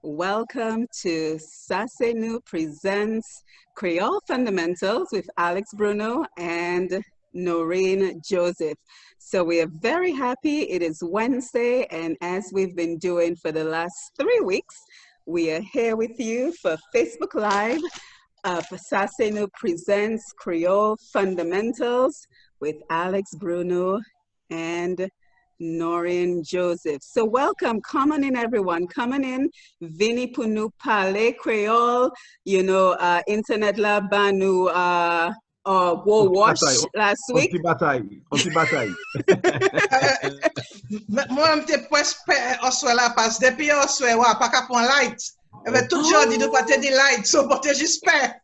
Welcome to Sasenu Presents Creole Fundamentals with Alex Bruno and Noreen Joseph. So we are very happy. It is Wednesday, and as we've been doing for the last 3 weeks, we are here with you for Facebook Live for Sasenu Presents Creole Fundamentals with Alex Bruno and Noreen Joseph. So welcome, come on in everyone, come on in. Vini Punu Pale Creole, Internet la banu war wash last week. Anti bataille. Moi, je suis presque au soir là, parce que depuis au soir, ouais, pas qu'à point light. Mais tout le jour, dit de pas te dire light, so pour te j'espère.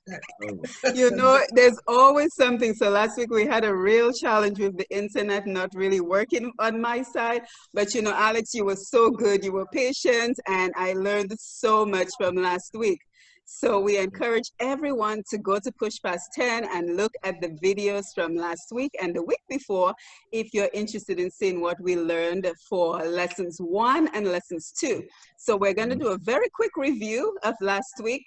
There's always something. So last week we had a real challenge with the internet not really working on my side. But Alex, you were so good. You were patient, and I learned so much from last week. So we encourage everyone to go to Push Past 10 and look at the videos from last week and the week before if you're interested in seeing what we learned for lessons 1 and lessons 2. So we're going to do a very quick review of last week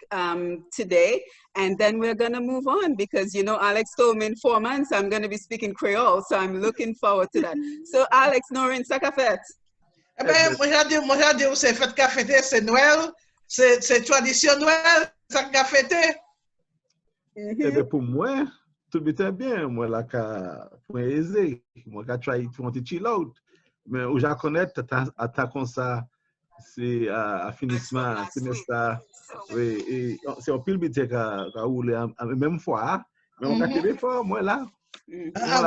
today, and then we're going to move on because, Alex told me in 4 months I'm going to be speaking Creole, so I'm looking forward to that. So Alex, Noreen, ça qu'a fait? Eh bien, moi, j'ai dit, c'est fête qu'a fêté, c'est Noël. C'est tradition Noël, ça qu'a fêté. Eh bien, pour moi, tout était bien. Moi, là, pour aisé, moi, j'ai try to chill out. Mais où j'ai connaître, à comme ça, c'est à finissement, semestre. Oui, et c'est un pile bité qu'à rouler même fois. Mais on a tiré fort, moi, là. En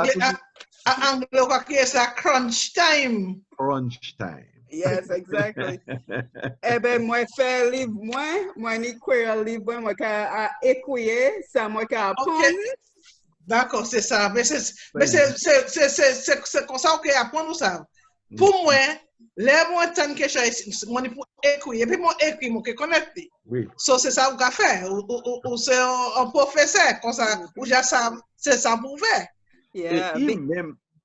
anglais, on va créer ça crunch time. Crunch time. Yes, exactly. Eh ben, moi faire livre moi ni Kwéyòl livre moi ka écouiller ça moi ka apprendre. D'accord, c'est ça. Mais c'est comme ça qu'on apprend ça. Pour moi, les moi tant que je moi pour écouiller, puis moi écrit moi que connaître. Oui. So c'est ça qu'on fait. Ou c'est un professeur comme ça ou déjà ça c'est ça pour faire. Yeah.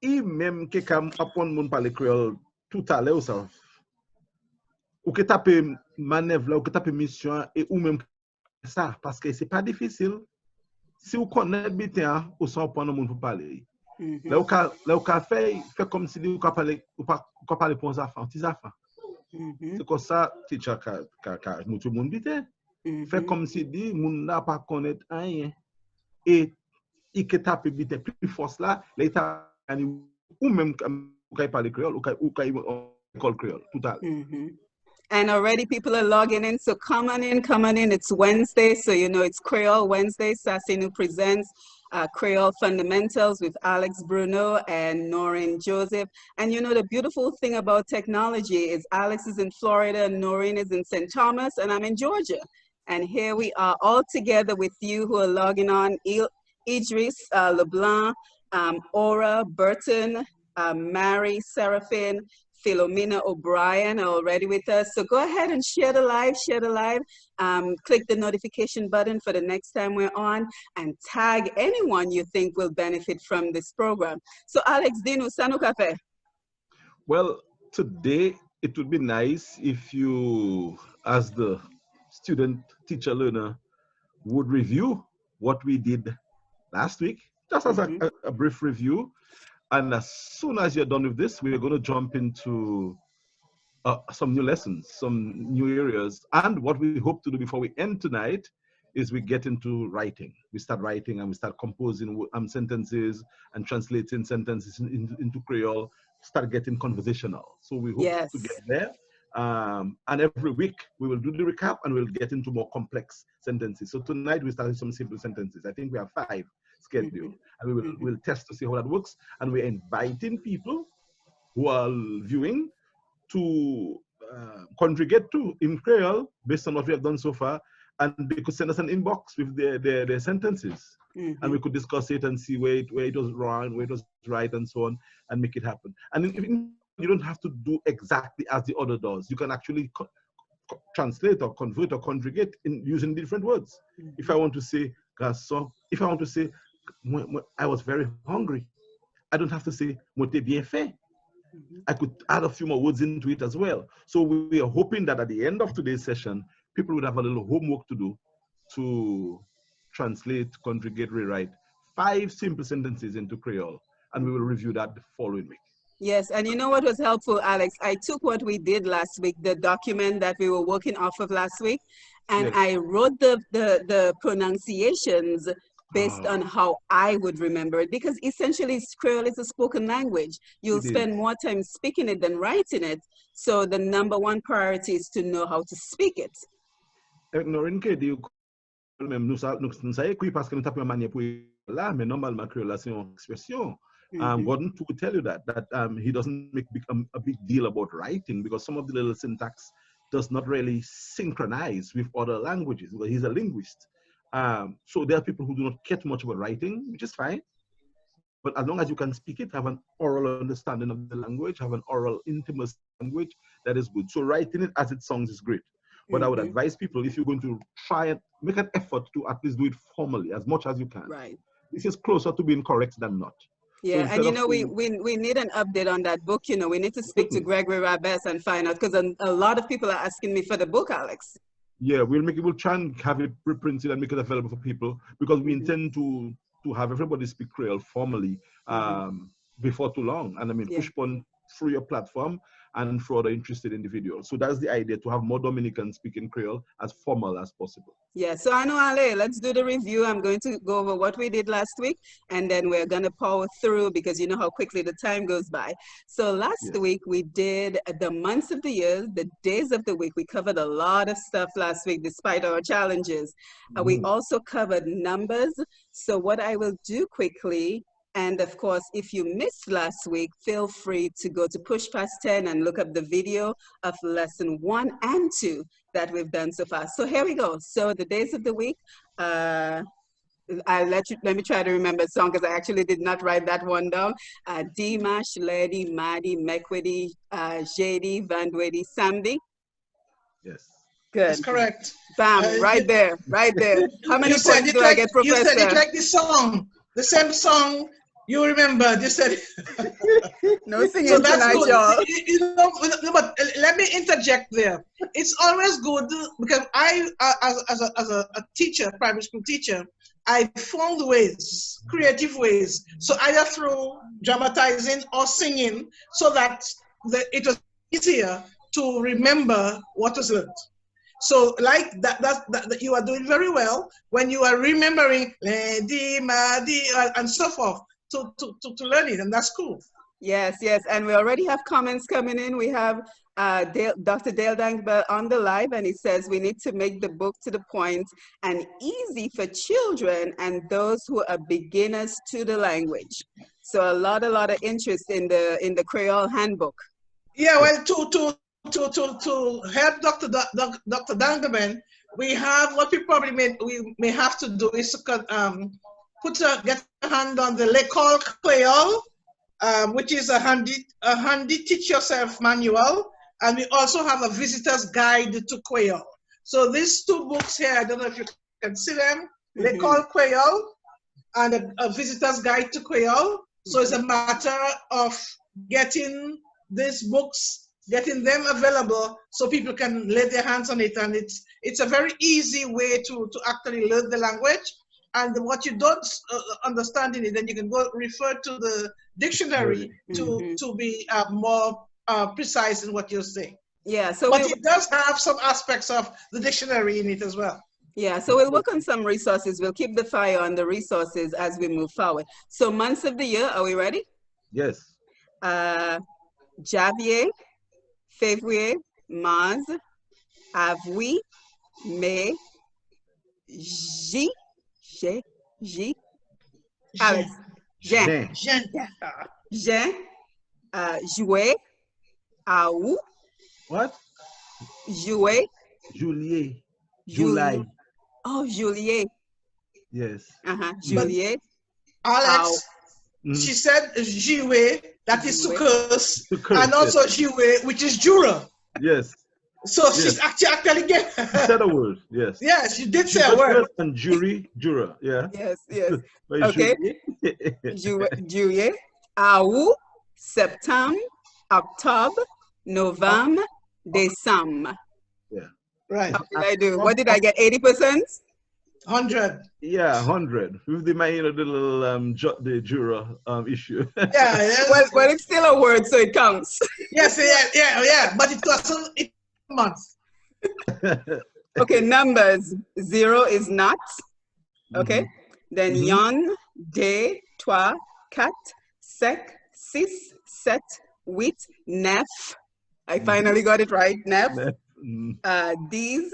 Et même que quand apprendre mon parler créole tout à l'heure ça. Ou que tape manœuvre là, ou que tape mission et ou même ça parce que c'est pas difficile. Si vous connaissez bien, vous savez pas monde pour parler. Là au café, fait comme si vous parler ou pas parler pour les enfants, petits enfants. C'est comme ça teacher tout le monde bien. Fait comme si dit moun n'a pas connaître rien et que tape bien plus force là, l'état ou même quand parler créole ou quand école créole tout à l'heure. And already people are logging in, so come on in. It's Wednesday, so it's Creole Wednesday. Sasenu presents Creole Fundamentals with Alex Bruno and Noreen Joseph. And the beautiful thing about technology is Alex is in Florida, Noreen is in St. Thomas, and I'm in Georgia. And here we are all together with you who are logging on. Idris, LeBlanc, Aura, Burton, Mary, Seraphine, Philomena O'Brien are already with us. So go ahead and share the live. Click the notification button for the next time we're on and tag anyone you think will benefit from this program. So Alex, Dino, Sanu Cafe. Well, today it would be nice if you, as the student, teacher, learner, would review what we did last week, just as a brief review. And as soon as you're done with this, we're going to jump into some new lessons, some new areas. And what we hope to do before we end tonight is we get into writing. We start writing and we start composing sentences and translating sentences into Creole, start getting conversational. So we hope to get there. And every week we will do the recap and we'll get into more complex sentences. So tonight we started some simple sentences. I think we have 5 scheduled, and we'll test to see how that works. And we're inviting people who are viewing to contribute to in Creole based on what we have done so far, and they could send us an inbox with their sentences, and we could discuss it and see where it was wrong, where it was right, and so on, and make it happen. And you don't have to do exactly as the other does. You can actually translate or convert or conjugate in using different words. If I want to say garçon, if I want to say I was very hungry, I don't have to say "Mote bien fait." I could add a few more words into it as well. So we are hoping that at the end of today's session, people would have a little homework to do to translate, conjugate, rewrite 5 simple sentences into Creole, and we will review that the following week. Yes, and you know what was helpful, Alex? I took what we did last week, the document that we were working off of last week, and Yes. I wrote the pronunciations based on how I would remember it, because essentially Creole is a spoken language. You'll spend more time speaking it than writing it. So the number one priority is to know how to speak it. Gordon to tell you that he doesn't make a big deal about writing, because some of the little syntax does not really synchronize with other languages, because he's a linguist. So there are people who do not care too much about writing, which is fine. But as long as you can speak it, have an oral understanding of the language, have an oral intimacy language, that is good. So writing it as it sounds is great. But I would advise people, if you're going to try and make an effort to at least do it formally as much as you can. Right. This is closer to being correct than not. Yeah, so and you know, we need an update on that book. You know, we need to speak to Gregory Rabes and find out, because a lot of people are asking me for the book, Alex. Yeah, we'll try and have it reprinted and make it available for people, because we intend to have everybody speak Creole formally before too long. And I mean, push upon through your platform and for the interested individuals. So that's the idea, to have more Dominicans speaking Creole as formal as possible. Yeah, so I know, Ale, let's do the review. I'm going to go over what we did last week, and then we're going to power through, because you know how quickly the time goes by. So last week we did the months of the year, the days of the week. We covered a lot of stuff last week, despite our challenges. We also covered numbers. So what I will do quickly, and of course, if you missed last week, feel free to go to Push Past 10 and look up the video of lesson 1 and 2 that we've done so far. So here we go. So the days of the week, let me try to remember the song, because I actually did not write that one down. Dimash, Lady, Madi, Mekwedi, Jedi, Vandwedi, Samdi. Yes. Good. That's correct. Bam, right there, right there. How many points do I get, Professor? You said it like the song, the same song. You remember, you said no singing so that's tonight, y'all. You know, but let me interject there. It's always good, because I, as a teacher, primary school teacher, I found ways, creative ways. So either through dramatizing or singing, so that it was easier to remember what was learned. So like that you are doing very well when you are remembering Lady, Madi, and so forth. To learn it, and that's cool. Yes, yes, and we already have comments coming in. We have Dr. Dale Dankbell on the live, and he says we need to make the book to the point and easy for children and those who are beginners to the language. So a lot of interest in the Creole handbook. Yeah, well, to help Dr. Dankbell, we have what we may have to do is get a hand on the L'école Kwéyòl, which is a handy teach yourself manual, and we also have a visitor's guide to Kwéyòl. So these 2 books here, I don't know if you can see them, L'école Kwéyòl and a visitor's guide to Kwéyòl. So it's a matter of getting these books, getting them available so people can lay their hands on it, and it's a very easy way to actually learn the language. And what you don't understand in it, then you can go refer to the dictionary to be more precise in what you're saying. Yeah, so but it does have some aspects of the dictionary in it as well. Yeah, so we'll work on some resources. We'll keep the fire on the resources as we move forward. So months of the year, are we ready? Yes. Janvier, Février, Mars, Avril, Mai, Alex. Juin, Juillet, Août. What? Juillet. July. Oh, Juillet. Yes. Juillet. Alex, she said Juillet, that is to curse, and also Juillet, which is Jura. Yes. So she's actually get. She said a word. Yes. Yes, you did say a word. And Jura. Yeah. Yes. Okay. Juillet, Août, Septembre, Octobre, Novembre, Décembre. Yeah. Right. How did I do? What did I get? 80%? 100. Yeah, 100. With the the little the juror issue. Yeah. Yes. Well, it's still a word, so it counts. Yes. Yeah. But it was it months. Okay, numbers. 0 is not. Okay. Then yon, deux, trois, quatre, cinq, six, sept, huit, neuf. I finally got it right. Neuf. 10, 11,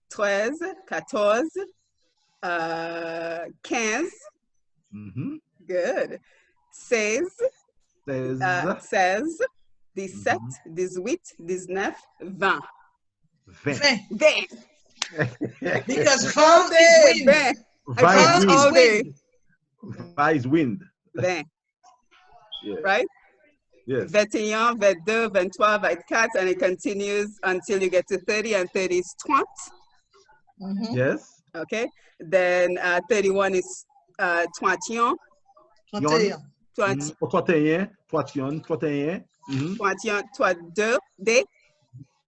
12, 13, 14, 15. Good. 16, 16, 17, 18, 19, 20. 20. 20. Because All Van day. is wind. 20. I pronounce all day. Is wind. 20. Yeah. Right? Yes. 21, 22, 23, 24, and it continues until you get to 30, and 30 is 30. Yes. Okay. Then 31 is 31. 31. 31, 31. 32, day.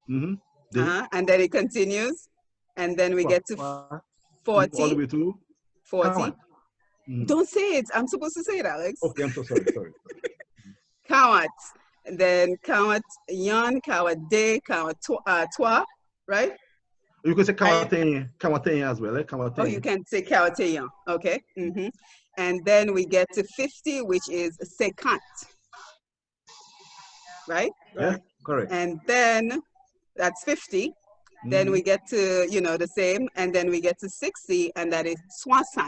And then it continues. And then we get to 40. All the way to 40. Don't say it. I'm supposed to say it, Alex. Okay, I'm so sorry. Count. Then count yon, count day, count toi, right? You can say Kawaten as well. Oh, you can say count. Okay. And then we get to 50, which is 50. Right? Yeah, correct. And then that's 50. Then we get to, the same. And then we get to 60, and that is 60.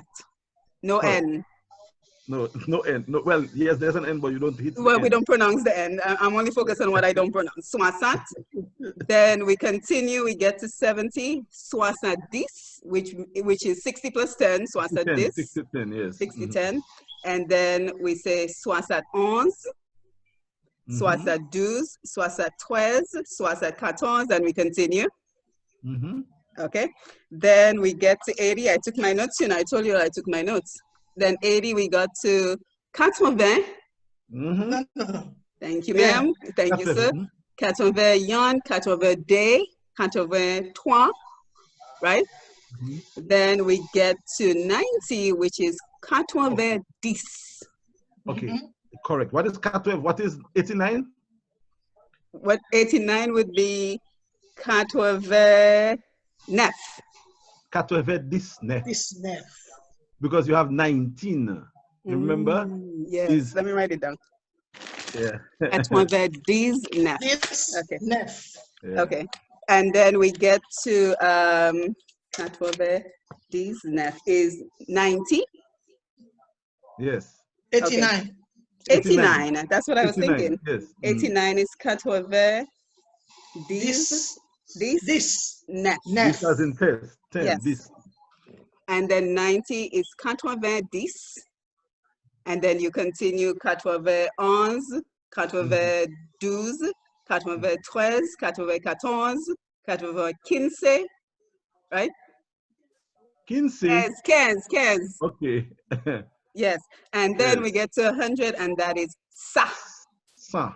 No N. No N. No, well, yes, there's an N, but you don't hit the Well, N. we don't pronounce the N. I'm only focused on what I don't pronounce. 60. Then we continue. We get to 70. 70, which is 60 plus 10. 70. 60, 10, yes. 60, 10. And then we say 71. 72, 73, 74, and we continue. Okay. Then we get to 80. I took my notes, I told you I took my notes. Then 80, we got to 80. Thank you, ma'am. Thank you, sir. 81, 82, 83, right? Then we get to 90, which is 90. Okay, correct. What is 80? What is 89? What 89 would be 89. 99. Because you have 19. You remember? Yes. Let me write it down. Yeah. 99. Okay. Yeah. Okay. And then we get to 99 is 90. Yes. 89. Okay. 89. That's what I was thinking. Yes. 89 is 90. This. Neuf. This as in 10. Yes. This. And then 90 is 90. And then you continue 91, 92, 93, 94, 95, right? 15. 15. Okay. Yes. And then we get to 100, and that is sa. Sa.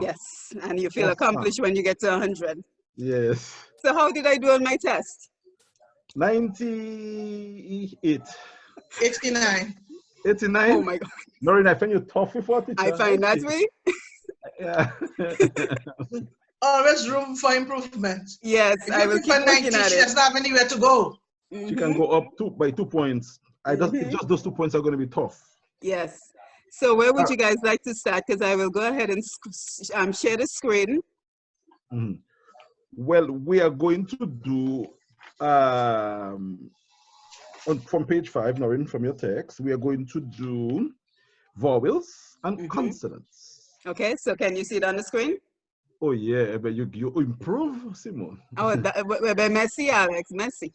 Yes. And you feel accomplished when you get to 100. Yes. So how did I do on my test? 98. 89. 89. Oh my God. Noreen, I find you tough with what I find that way. Yeah. Always room for improvement. Yes, I will keep working at She it. doesn't have anywhere to go. She can go up by 2 points. Just those 2 points are going to be tough. Yes. So where would you guys like to start? Because I will go ahead and share the screen. Well, we are going to do from page 5, Noreen, from your text, we are going to do vowels and consonants. Okay, so can you see it on the screen? Oh yeah, but you improve, Simon. Oh, messy, Alex, messy.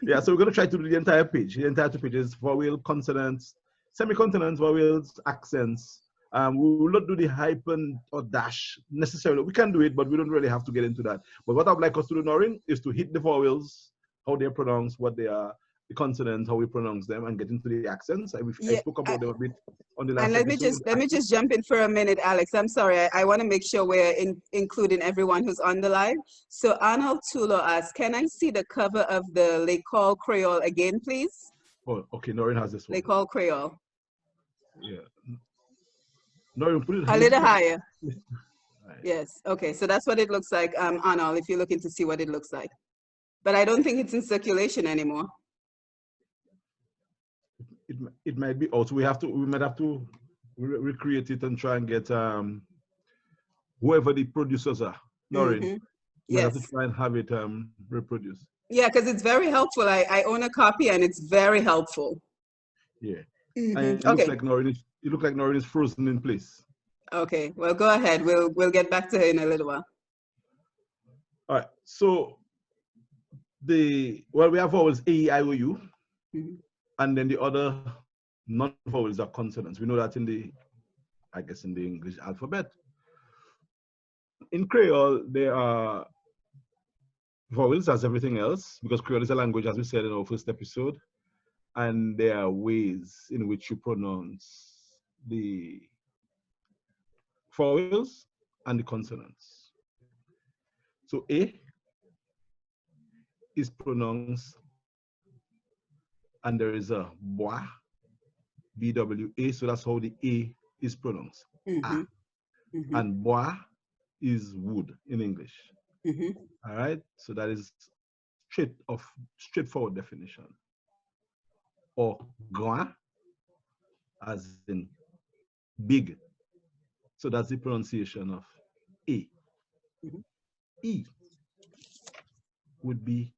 Yeah, so we're going to try to do the entire page. The entire 2 pages: vowel, consonants, semi-consonants, vowels, accents. We will not do the hyphen or dash necessarily. We can do it, but we don't really have to get into that. But what I would like us to do, Noreen, is to hit the vowels, how they're pronounced, what they are, the consonants, how we pronounce them, and get into the accents. I spoke about them a bit on the last and episode. let me just jump in for a minute, Alex. I'm sorry. I want to make sure we're including everyone who's on the live. So Arnold Tulo asks, can I see the cover of the L'École Creole again, please? Oh, okay. Noreen has this one. L'École Creole. Yeah. Noreen, put it A little higher. Right. Yes. Okay. So that's what it looks like, Arnold, if you're looking to see what it looks like. But I don't think it's in circulation anymore. It might be also we might have to recreate it and try and get whoever the producers are. Noreen, we have to try and have it reproduced. Yeah, because it's very helpful. I own a copy and it's very helpful. Yeah. And it looks like Noreen is frozen in place. Okay. Well, go ahead. We'll get back to her in a little while. All right. So we have vowels A, E, I, O, U. And then the other non-vowels are consonants. We know that in the English alphabet. In Creole, there are vowels as everything else, because Creole is a language, as we said in our first episode, and there are ways in which you pronounce the vowels and the consonants. So A is pronounced, and there is a bois, B-W-A, so that's how the A is pronounced. A. And bois is wood in English. All right, so that is straightforward definition. Or grand, as in big. So that's the pronunciation of A. E would be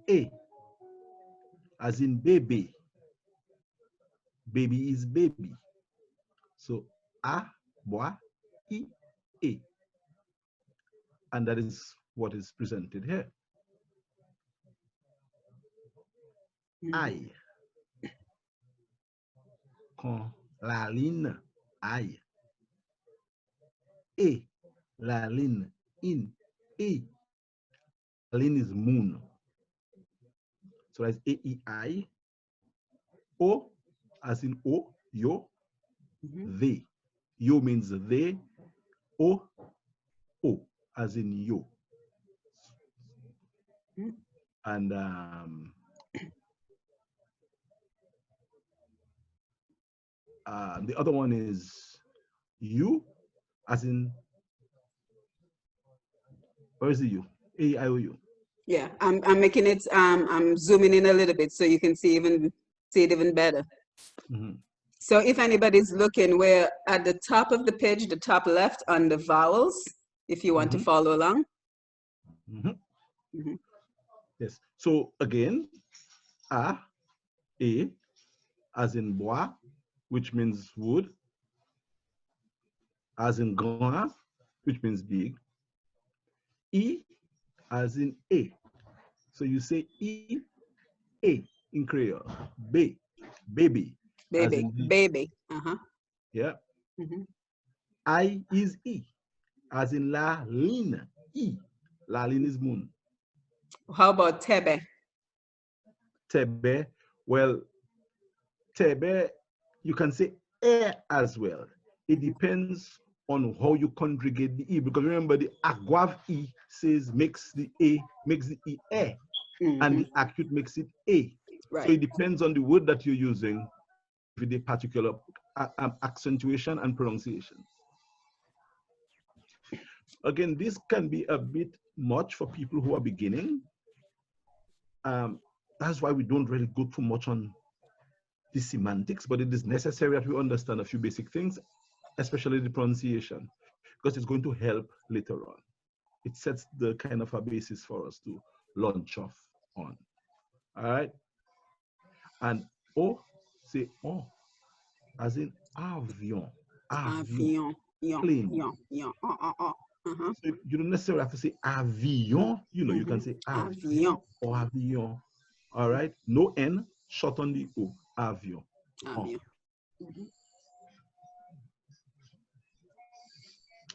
A, as in baby. Baby is baby. So A, bois, E, A. And that is what is presented here. I. Con la ligne, I. A, la ligne, in, E. La ligne is moon. So that's A, E, I. O, as in O, yo, they. Yo means they. O, as in yo. And the other one is you, as in, where is the you? A-I-O-U. Yeah, I'm making it, I'm zooming in a little bit so you can see it even better. So if anybody's looking, we're at the top of the page, the top left on the vowels, if you want to follow along. Yes. So again, A, as in bois, which means wood, as in grand, which means big. E, as in A. So you say E, A in Creole. B, baby. Baby, baby. Yeah. I is E, as in la ligne, E. La ligne is moon. How about tebe? Tebe, well, tebe, you can say air as well. It depends on how you conjugate the E, because remember the aggrave E says makes the E air, and the acute makes it A. Right. So it depends on the word that you're using with the particular accentuation and pronunciation. Again, this can be a bit much for people who are beginning. That's why we don't really go too much on the semantics, but it is necessary that we understand a few basic things, especially the pronunciation, because it's going to help later on. It sets the kind of a basis for us to launch off on. All right? And O, say O, as in avion. Avion. Plane. So you don't necessarily have to say avion, you can say avion or avion. All right? No N, short on the O, avion.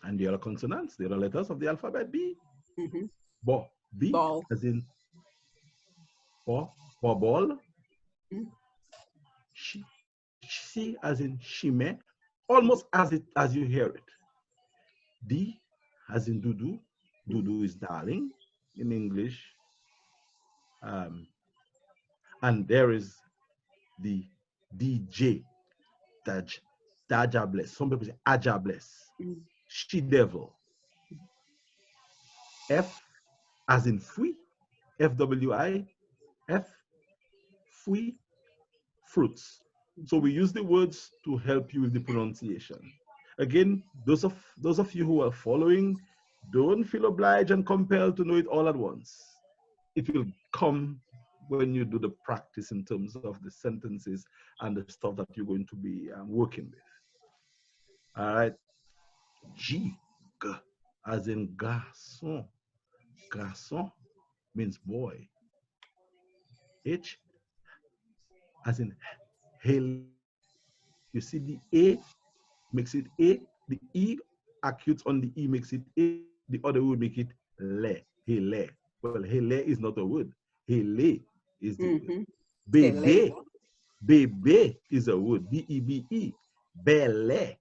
And the other consonants, the other letters of the alphabet, B. Bo, B, Ball. as in ball, C as in shime, almost as you hear it. D as in dudu. Dudu is darling in English. And there is the DJ, Dajabless. Some people say Ajabless. She devil. F as in fui, FWI, F, fui, fruits. So we use the words to help you with the pronunciation. Again, those of you who are following, don't feel obliged and compelled to know it all at once. It will come when you do the practice in terms of the sentences and the stuff that you're going to be working with. All right. G, G as in garçon. Garçon means boy. H as in hail. You see the A makes it A, the E acute on the E makes it A, the other would make it le, hele. Well, hele is not a word. Hele is the word. Bebe, bebe is a word. B-E-B-E. Bele,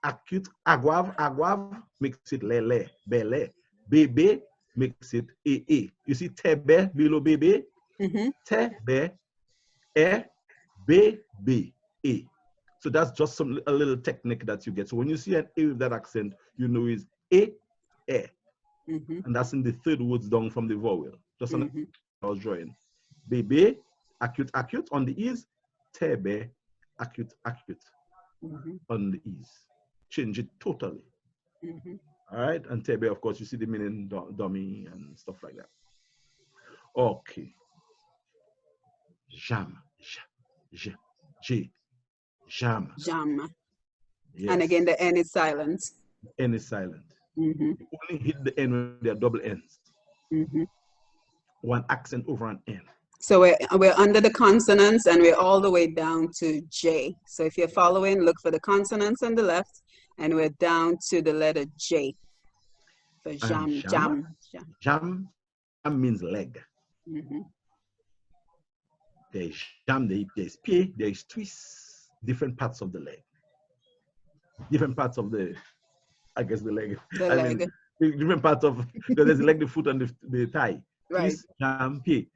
acute, agwav makes it lele, bele. Bebe makes it A. You see tebe below bebe? Tebe, B, A. So that's just a little technique that you get. So when you see an A with that accent, you know it's A. And that's in the third words down from the vowel. Just on the I was drawing. Bebe, acute on the E's. Tebe, acute on the E's. Change it totally. All right. And tebe, of course, you see the meaning dummy and stuff like that. Okay. Jam. J. Jam. Yes. And again, the N is silent. N is silent. You only hit the N when there are double N's. One accent over an N. So we're under the consonants and we're all the way down to J. So if you're following, look for the consonants on the left and we're down to the letter J. So jam. Jam means leg. There's jam, there's pied, there's twist, different parts of the leg. Different parts of the, I guess the leg. Mean, different parts of, there's the leg, the foot, and the thigh. Right. Twist, jam, pied.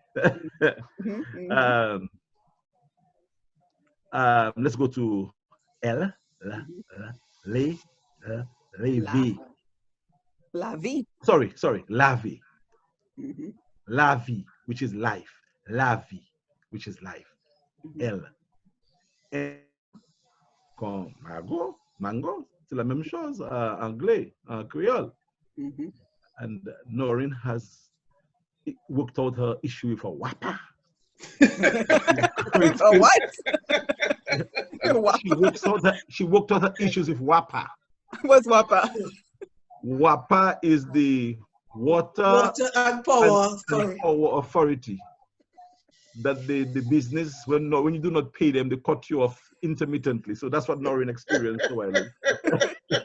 Let's go to L, La vie. Sorry, la vie. La vie, which is life. La vie, which is life. L. Comme mango, c'est la même chose, anglais, créole. And Noreen has worked out her issue with a whopper. A what? She worked out her issues with whopper. What's whopper? Whopper is the water and power authority. That the business, when you do not pay them, they cut you off intermittently. So that's what Noreen experienced a while ago.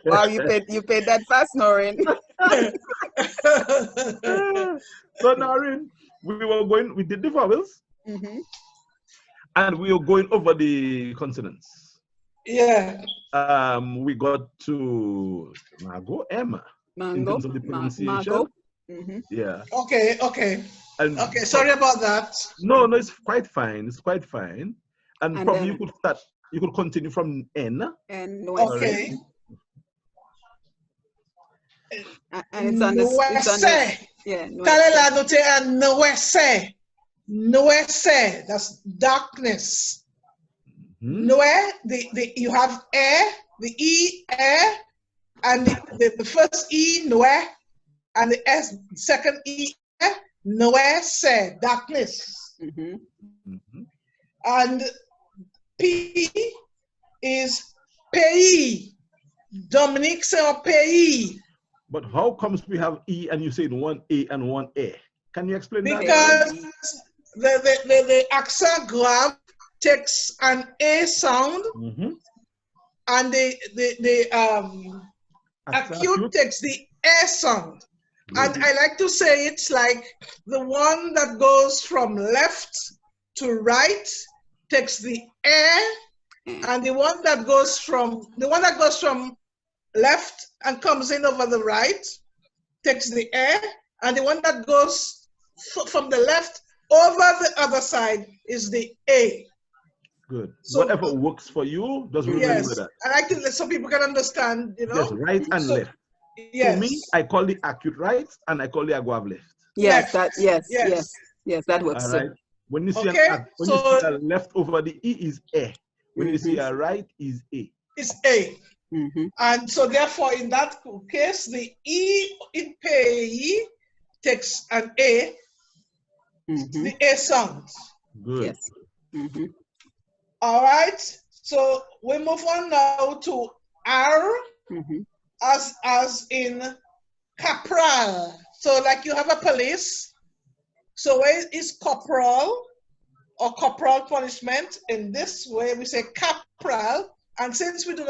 Wow, you paid that fast, Noreen. So Noreen, we did the vowels, and we were going over the consonants. Yeah. We got to Emma. In terms of the pronunciation. Yeah. Okay. And okay, sorry about that. No, it's quite fine. It's quite fine. And probably you could continue from N. Okay. And it's on the that's darkness. You have air, the E, air, and the first E, noe, and the S, second E, noe, se, darkness. And P is pays. Dominique say pays. But how comes we have E and you say one A and one A? Can you explain that? Because the accent grave takes an A sound, and the acute takes the A sound. And I like to say it's like the one that goes from left to right takes the and the one that goes from left and comes in over the right takes the and the one that goes from the left over the other side is the A. Good. So, whatever works for you, just remember that. And I think that so people can understand, you know. Yes, right and left. Yes. For me, I call the acute right and I call the aguave left. Yes, left. Yes, that works. All right. When you see you see a left over the E is A. When you see a right is A. It's A. And so therefore, in that case, the E in pay takes an A, the A sound. Good. Yes. All right. So we move on now to R, as in corporal. So like you have a police. So where is corporal or corporal punishment? In this way, we say corporal. And since we do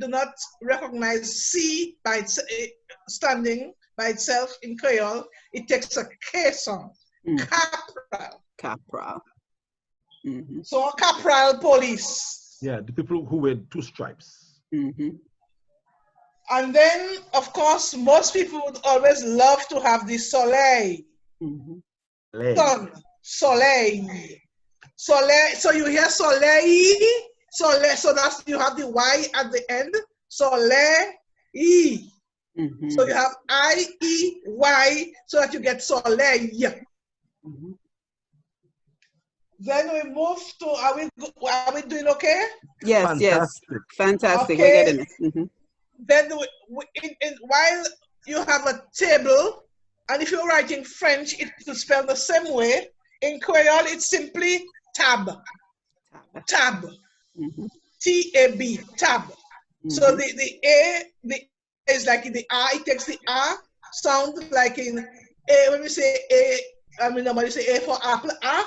not recognize C by standing by itself in Creole, it takes a K sound. Corporal. Corporal. So a corporal police. Yeah, the people who wear 2 stripes. And then, of course, most people would always love to have the soleil. Sun, soleil. Soleil. So you hear soleil. Soleil, so that's, you have the Y at the end, soleil. So you have I-E-Y, so that you get soleil. Then we move to, are we doing okay? Yes, Fantastic. yes. Fantastic, Okay. we're getting it. Then while you have a table, and if you're writing French, it's spelled the same way. In Creole, it's simply tab. Tab. T-A-B, tab. So the A is like in the R, it takes the R sound like in A, when we say A, I mean, nobody say A for apple, R,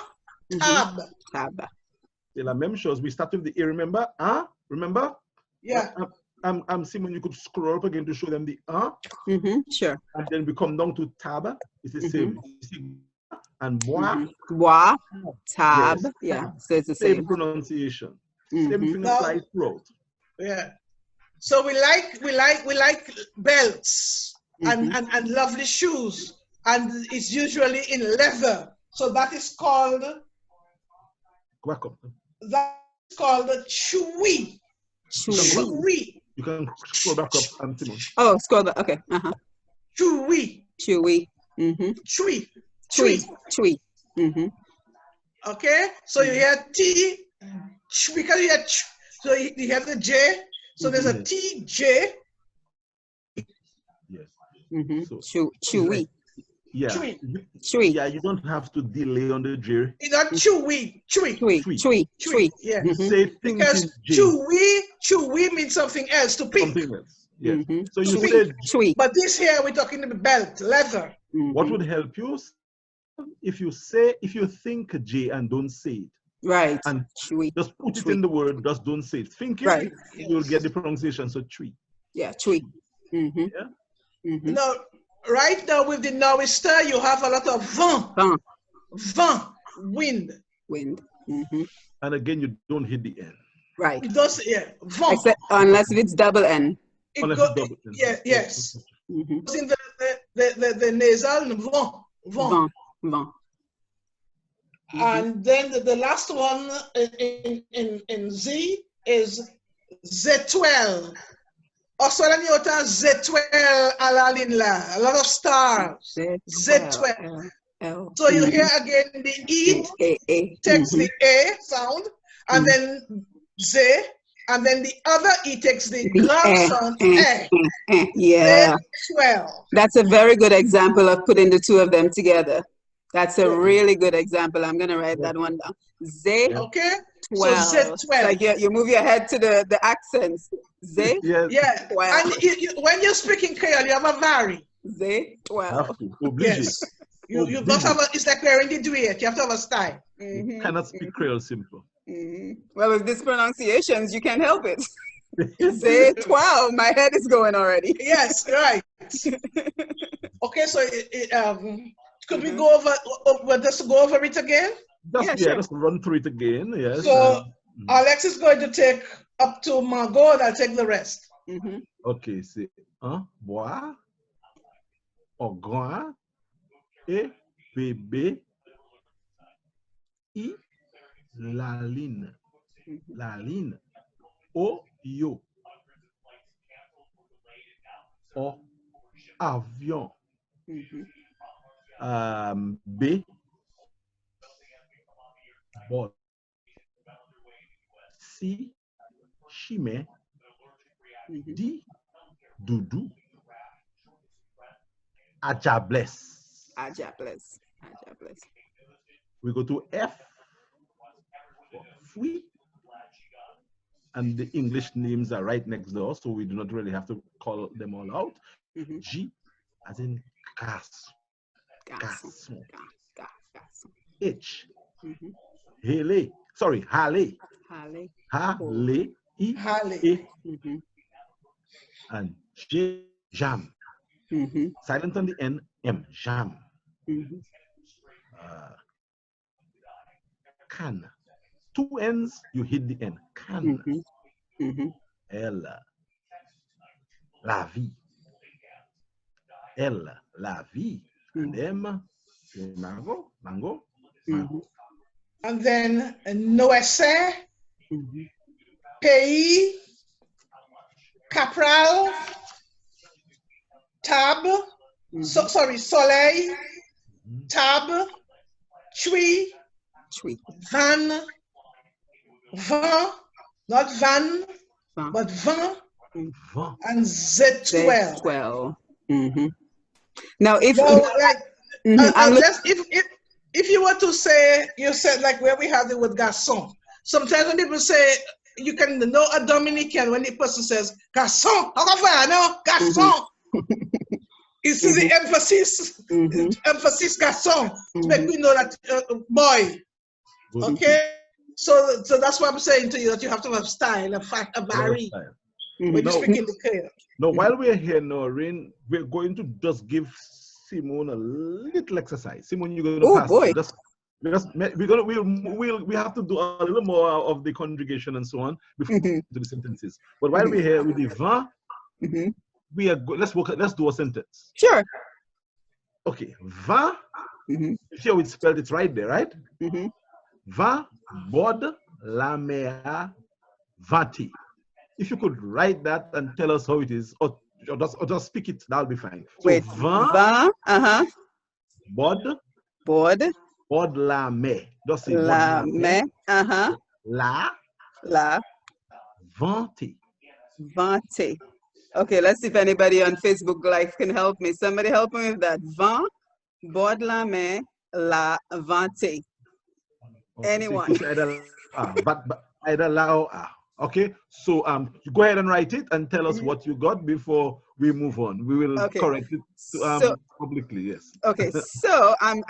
tab. Tab. C'est la même chose. We start with the A, remember? Remember? Yeah. I'm seeing when you could scroll up again to show them the Sure. And then we come down to tab. It's the same. You see, and bois. Bois, tab. Yes. Yeah, so it's the Same same. pronunciation. Same thing applies throughout. Yeah. So we like belts and lovely shoes, and it's usually in leather. So that is called chewy. Chewy. You can scroll back up, Simon. Oh, scroll back. Okay. Chewy. Chewy. Chewy. Chewy. Okay. So you hear T, because you hear ch, so you have the J. So there's a T, J. Yes. So, chewy. Yeah. Chewy. Yeah, you don't have to delay on the J. It's not chewy. Chewy. Yeah. Say things Because in J. chewy means something else, to pick. Something else. Yes. So you Chewy. said Chewy. But this here, we're talking about belt, leather. what would help you if you think J and don't say it. Right. And Chewy. just put it in the word, just don't say it. Think it, Right. You'll get the pronunciation. So tree. Yeah, chewy. Yeah. Now, right now with the nor'easter, you have a lot of vent, wind. Wind. And again, you don't hit the N. Right. It does, vent. Except unless it's double N. Unless it's double N. Yeah, yes. It's in the nasal, vent. And then the last one in Z is Z12. Australian Z12 a lot of stars. Z12. So you hear again the E takes the A sound, and then Z, and then the other E takes the grand sound A. Yeah. Z12. That's a very good example of putting the two of them together. That's a really good example. I'm going to write that one down. Z12. Okay. So Z12. Like you move your head to the accents. Z12. Yeah. And when you're speaking Creole, you have a vary. Z12. Yes. You must have it's like wearing the duet. You have to have a style. You cannot speak Creole simple. Well, with these pronunciations, you can't help it. Z12. My head is going already. Yes, right. Okay, so could we go over, just go over it again? Yeah, sure. Just run through it again. Yes. So Alex is going to take up to Margot, and I'll take the rest. Okay, c'est un, boire, au grand, et bébé, I, la ligne, O, yo, O, avion, B, bot, C, chimé, D, doudou, ajables. Ajables. We go to F, fui, and the English names are right next door, so we do not really have to call them all out. G, as in garçon. H, hale, and J, jam. Silent on the N, M, jam. Can. 2 N's, you hit the N. Can. L, la vie. L, la vie. And M, mango. And then Noesse, Pays, Capral, Tab, Soleil, Tab, Chui, Van, not Van, but Van, and Z12. Now, if if you were to say, you said like where we have the word garçon. Sometimes when people say, you can know a Dominican when the person says garçon, garçon. You see the emphasis garçon to make me know that boy. Okay, so that's what I'm saying to you, that you have to have style, a barry when you speak in the Creole. No, while we're here, Noreen, we're going to just give Simone a little exercise. Simone, you're going to pass. Boy. We have to do a little more of the conjugation and so on before we do the sentences. But while we're here with the vin, we are let's do a sentence. Sure. Okay, vin. See how it's spelled? It's right there, right? Va, bod, la mer, vati. If you could write that and tell us how it is, or just speak it, that'll be fine. So, wait, va, bod, la mer. Just say la mer, la, venti. Okay, let's see if anybody on Facebook Live can help me. Somebody help me with that. Vent, bod la mer, la venti. Anyone? But either la or okay, so you go ahead and write it and tell us what you got before we move on. We will correct it publicly. Yes. Okay, so I'm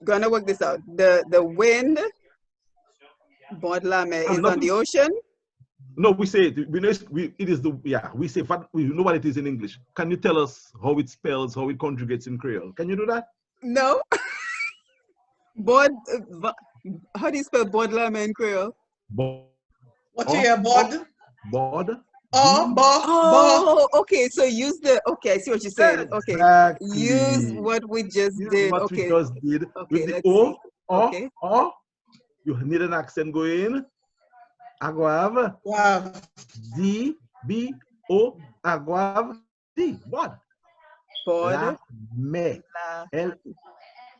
gonna work this out. The wind, bod la mer, is on the ocean. No, we say it. We know it is we say we know what it is in English. Can you tell us how it spells, how it conjugates in Creole? Can you do that? No. Bod, how do you spell bod la mer in Creole? What do you hear, bod? Bod. Oh, okay. So use okay, I see what you're saying. Okay. Exactly. Use what we just did. What we just did. Okay, with the O, you need an accent going. Aguave. Wow. D, B, O, aguave. D. What? Bod. La, me. L,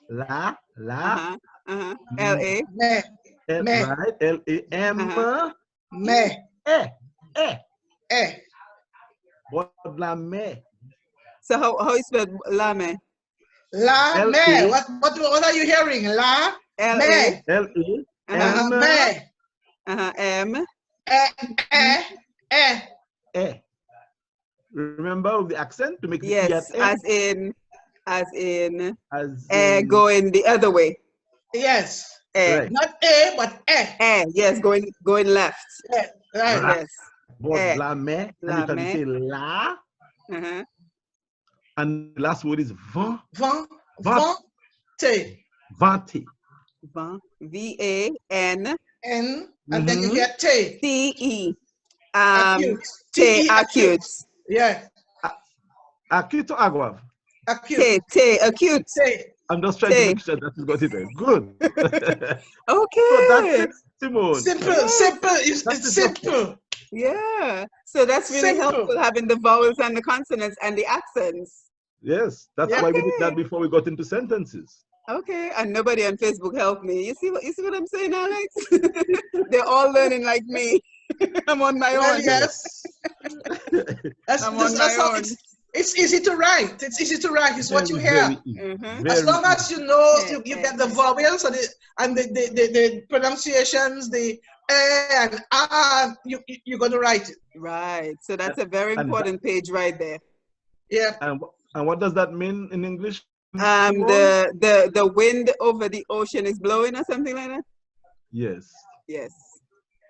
la, L-A. Me. Right. L-A-M. Me. E. Bod la me. So how you spell la mer? La me. What are you hearing? La me. L-A. M. E. Remember with the accent to make it yes, as in going the other way. Yes. Right. Not A, but yes, going left. Right. Yes. Bod la me. And you can say la. And the last word is vent. Venti. V-A-N. N, and then you get T. T-E. Acute. T, T-E, acute. Yeah. Acute or agua? Acute. T, acute. T. I'm just trying to make sure that you got it right. Good. Okay. So that's it, Simone. Simple, Yes. simple. It's simple. Yeah. So that's really Simple. helpful, having the vowels and the consonants and the accents. Yes, that's Yeah. why we did that before we got into sentences. Okay. And nobody on Facebook helped me. You see what I'm saying, Alex? They're all learning like me. I'm on my Well, own. yes. I'm on my own. It's easy to write. It's easy to write. It's what you hear. Very easy. As long as you know, Yeah, you get the vowels and the pronunciations, the and you're going to write it. Right. So that's a very important page right there. Yeah. And what does that mean in English? The wind over the ocean is blowing or something like that. Yes. Yes.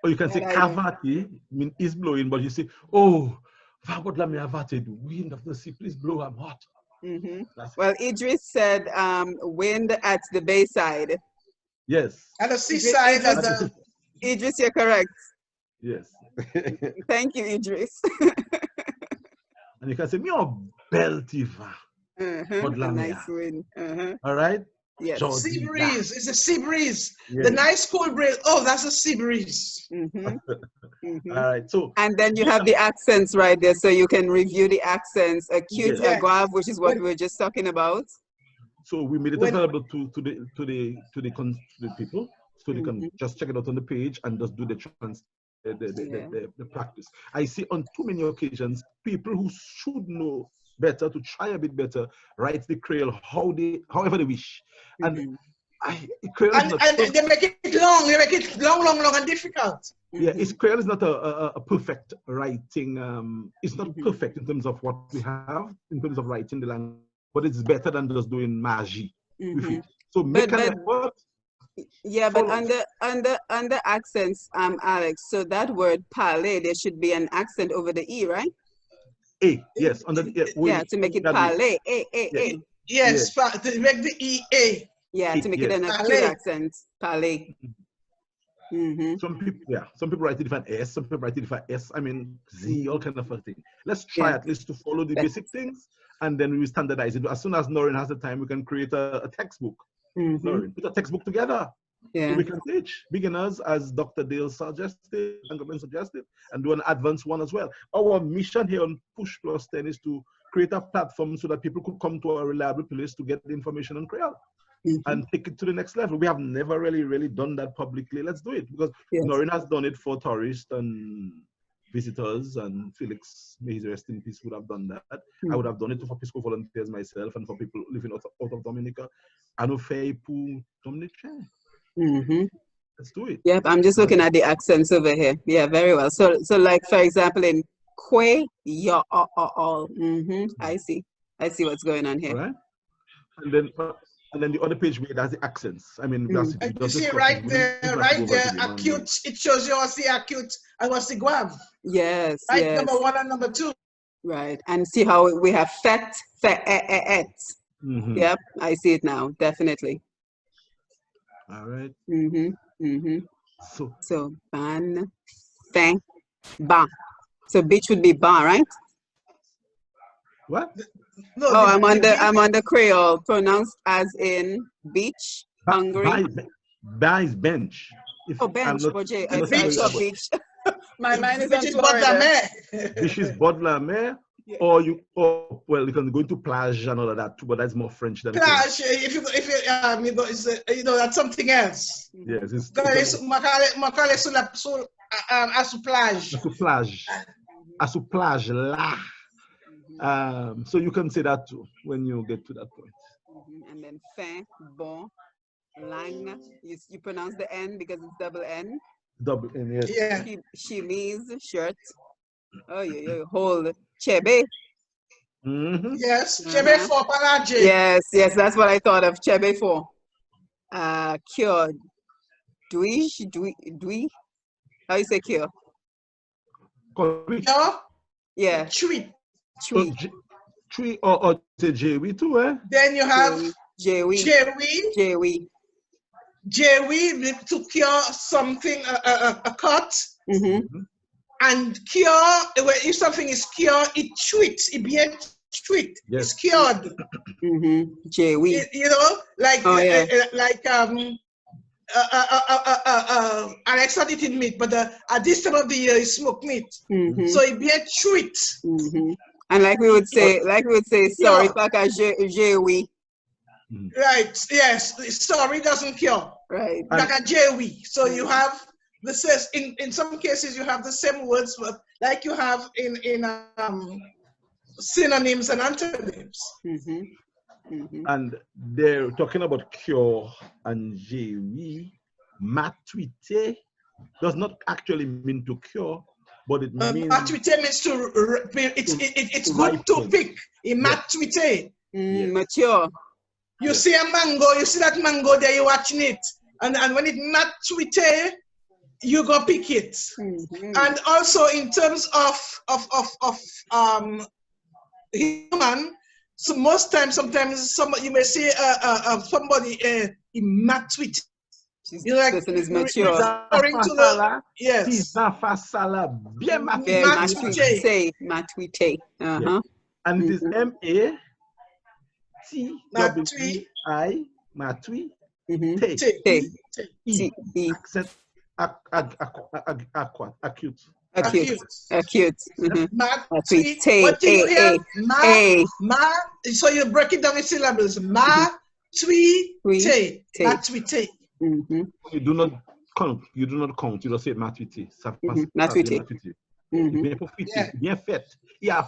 Or you can say cavati, mean is blowing, but you say, oh, the wind of the sea, please blow, I'm hot. Well, Idris said wind at the bayside. Yes. At the seaside. Idris, you're correct. Yes. Thank you, Idris. And you can say, me beltiva. A nice wind. All right? Yes. Sea breeze. It's a sea breeze. Yes. The nice cool breeze. Oh, that's a sea breeze. All right. So. And then you have the accents right there, so you can review the accents. Acute, agave, which is what we were just talking about. So we made it available to the people, so they can just check it out on the page and just do the practice. I see on too many occasions people who should know better, to try a bit better, write the Creole however they wish, and Creole is not they make it long. They make it long and difficult. Yeah, Creole is not a perfect writing. It's not perfect in terms of what we have in terms of writing the language, but it's better than just doing magie with it. So make an effort. Yeah, but under accents, Alex. So that word parler, there should be an accent over the e, right? A, yes, under the to make it parler. A. Yes, to make the e a. Yeah, to make it an acute accent, parler. Some people write it with an S, some people write it with an S, I mean Z, all kind of a thing. Let's try at least to follow the basic things, and then we standardize it. As soon as Noreen has the time, we can create a textbook. Noreen, put a textbook together. So we can teach beginners, as Dr. Dale suggested, and do an advanced one as well. Our mission here on Push Plus 10 is to create a platform so that people could come to a reliable place to get the information on Creole. And take it to the next level. We have never really done that publicly. Let's do it, because Noreen has done it for tourists and visitors, and Felix, may his rest in peace, would have done that. I would have done it for Pisco volunteers myself and for people living out of Dominica. Let's do it. Yep, I'm just looking at the accents over here. Yeah, very well. So like, for example, in Kwéyòl, I see what's going on here. All right. And then the other page where that's the accents. I mean, you see right there, acute. It shows you what's the acute and what's the guave. Yes. Right, number 1 and number 2. Right, and see how we have fet. Yep, I see it now, definitely. All right. So ban, fin, ba. So beach would be ba, right? What? No, I'm on the Creole, pronounced as in beach, hungry. Ba is bench. Bench, beach. My mind is on Florida. Beach is bord la mer, or you can go into plage and all of that too, but that's more French than plage. If you that's something else. Yes, it's plage la. So you can say that too when you get to that point. And then fin, bon, lang. You pronounce the N because it's double N. Double N, yes. Yeah. Chemise, shirt. Oh, yeah. Hold. Chebe. Yes, chebe for palaje. Yes, that's what I thought of. Chebe for. Cure. Dwi. How you say cure? No? Yeah. Chui. Chui or Jewi too, eh? Then you have Jewi. Jewi to cure something, a cut. Mm-hmm. And cure, if something is cured, it treats, it bien treat, Yes. it's cured. Mm-hmm. Jewi. You know, like, yeah. Alex not eating meat, but at this time of the year, he smoke meat. Mm-hmm. So it bien treat. Mm-hmm. And like we would say, sorry, Yeah. Paka Jewi. Right, yes, sorry doesn't cure. Right. Like a Jewi. So you have the says in some cases you have the same words, but like you have in synonyms and antonyms. Mm-hmm. Mm-hmm. And they're talking about cure and jewi. Matuite does not actually mean to cure, but it means Matuite means it's good ripen. to pick. Matuite. Mature. You see a mango, you see that mango there, you're watching it. And when it matuite, you go pick it. Mm-hmm. And also in terms of human, so most times, sometimes you may see somebody matuite. You like person is mature. referring to the yes. Bien Matuite. Matuite. Uh-huh. And it is M-A-T-W-I, matui, T, accent, acute. Acute. Matuite. What do you hear? Ma. So you break it down in syllables. Matuite. Matuite. Mm-hmm. You do not count. You just say matuite. Matuite. Bien fait. Yeah,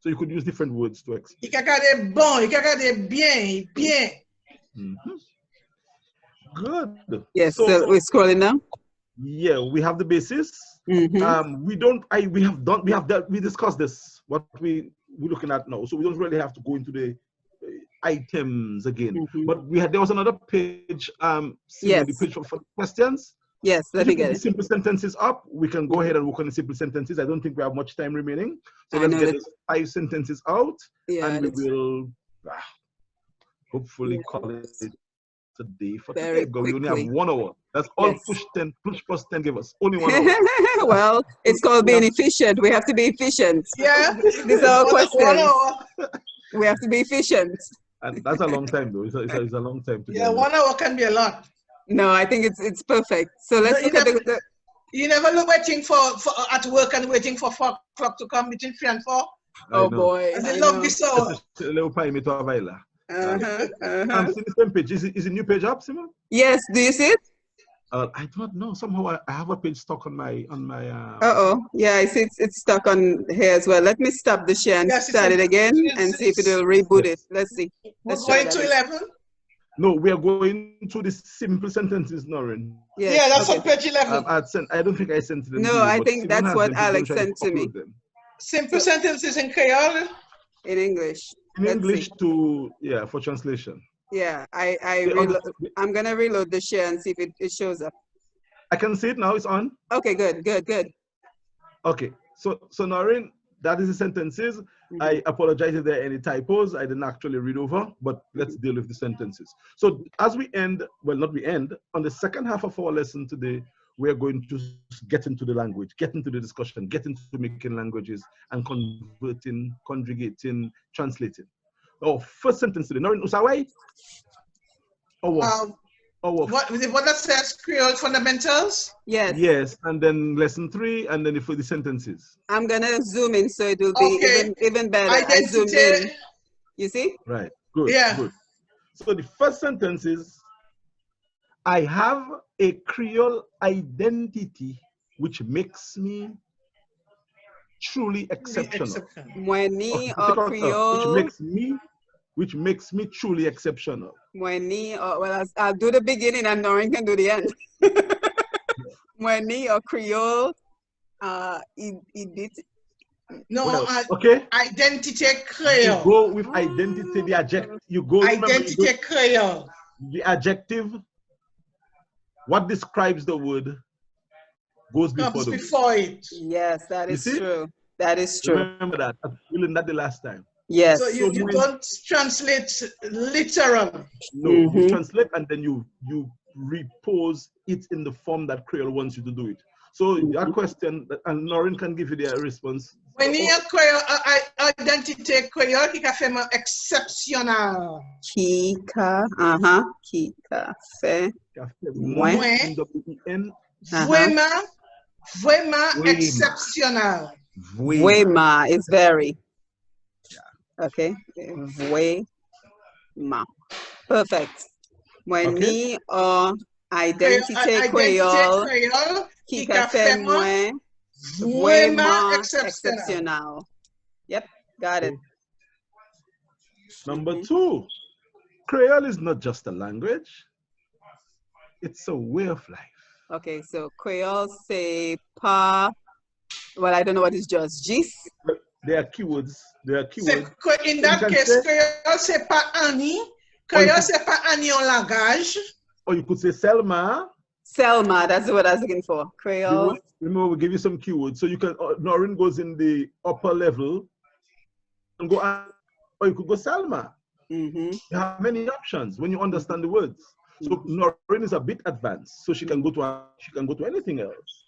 so you could use different words to explain. Il regarde bon, il regarde bien. Good. Yes, so we're scrolling now. Yeah, we have the basis. Mm-hmm. We discussed this, what we're looking at now. So we don't really have to go into the items again. Mm-hmm. But there was another page, yes. The page for questions. Yes, let me get it. Simple sentences up. We can go ahead and work on the simple sentences. I don't think we have much time remaining. So let's get those 5 sentences out. Yeah, and we will hopefully call it today for today. We only have 1 hour. That's all push plus 10 give us. Only 1 hour. Well, it's called being efficient. We have to be efficient. Yeah. These are our questions. We have to be efficient. And that's a long time though. It's a long time to 1 hour can be a lot. No, I think it's perfect. So let's look at the you never look waiting for at work and waiting for 4 o'clock to come between 3 and 4. Oh boy. I love this hour. I'm seeing the same page. Is the new page up, Simon? Yes. Do you see it? I don't know. Somehow I have a page stuck on my. Yeah, I see it's stuck on here as well. Let me stop the share and start it again and see if it will reboot it. Let's see. We're going to 11. No, we are going to the simple sentences, Noreen. Yes. Yeah, that's on page 11. I don't think I sent them. No, I think that's what Alex sent to me. Simple sentences in Kwéyòl. In English. In English for translation. Yeah, I'm gonna reload the share and see if it shows up. I can see it now. It's on. Okay, good. Okay, so Noreen, that is the sentences. Mm-hmm. I apologize if there are any typos. I didn't actually read over, but let's deal with the sentences. So as we end, on the second half of our lesson today, we are going to get into the language, get into the discussion, get into making languages and converting, conjugating, translating. First sentence today. Noreen Usawai? What that says, Kwéyòl fundamentals? Yes. Yes, and then lesson 3, and then for the sentences. I'm gonna zoom in so it will be even better. I zoomed in. You see? Right. Good. Yeah. Good. So the first sentence is, I have a Creole identity which makes me truly exceptional. Mweni or Creole. Which makes me truly exceptional. Mweni or, well, I'll do the beginning and Noreen can do the end. Mweni or Creole. Identity Creole. You go with identity, the adjective. You go identity Creole. The adjective, what describes the word, goes before it. Yes, that is true. That is true. Remember that. We learned that the last time. Yes. So you don't translate literal. No, you translate and then you repose it in the form that Creole wants you to do it. So that question, and Noreen can give you the response. When you have Creole, identité Creole qui a fait exceptionnel. Qui ka fait moins vraiment exceptionnel. Vraiment is very. Okay. Vraiment. Perfect. Mweni or identité Creole qui a fait vraiment exceptionnel. Yep, got it. Number 2, Creole is not just a language, it's a way of life. Okay, so Creole say pa, well, I don't know what is just gis. There are keywords. In that case, Creole c'est pas Annie. Creole c'est pas Annie en langage. Or you could say Selma. Selma, that's the word I was looking for. Creole. Remember, we give you some keywords. So you can, Noreen goes in the upper level and go, or you could go Selma. You have many options when you understand the words. So Noreen is a bit advanced, so she can go to anything else.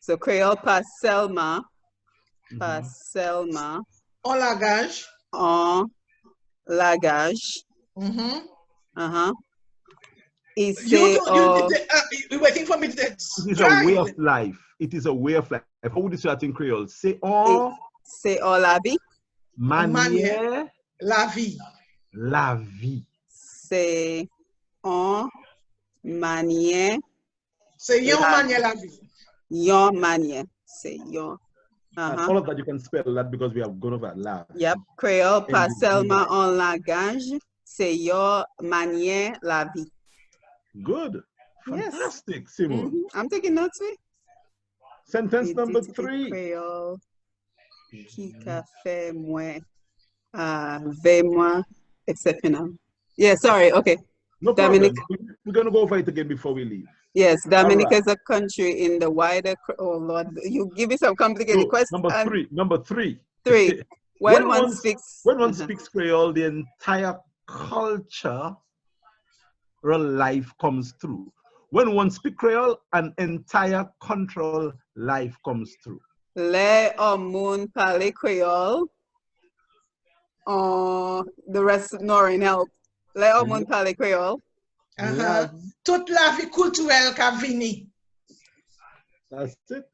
So Creole pas Selma, En langage. En langage. You're waiting for me to It is a way of life. It is a way of life. How would you say that in Creole? C'est en la vie. Manière. La vie. La vie. C'est en manière. C'est yon manière la vie. Yon manière. C'est yon. All of that you can spell that because we have gone over la. Yep. Creole pas seulement en langage. C'est yon manière la vie. Good. Fantastic, yes. Simone. I'm taking notes. Sentence number 3. Creole qui a fait vraiment exceptional. Yeah, sorry. Okay. No Dominica. problem. We're going to go over it again before we leave. Yes, Dominica is a country in the wider. Oh Lord, you give me some complicated questions. Number three. When one speaks Creole, the entire culture life comes through. When one speaks Creole, an entire cultural life comes through. Le moun parle Creole. The rest Noreen help. Le moun parle Creole. Toute la vie culturelle qu'a vini. That's it.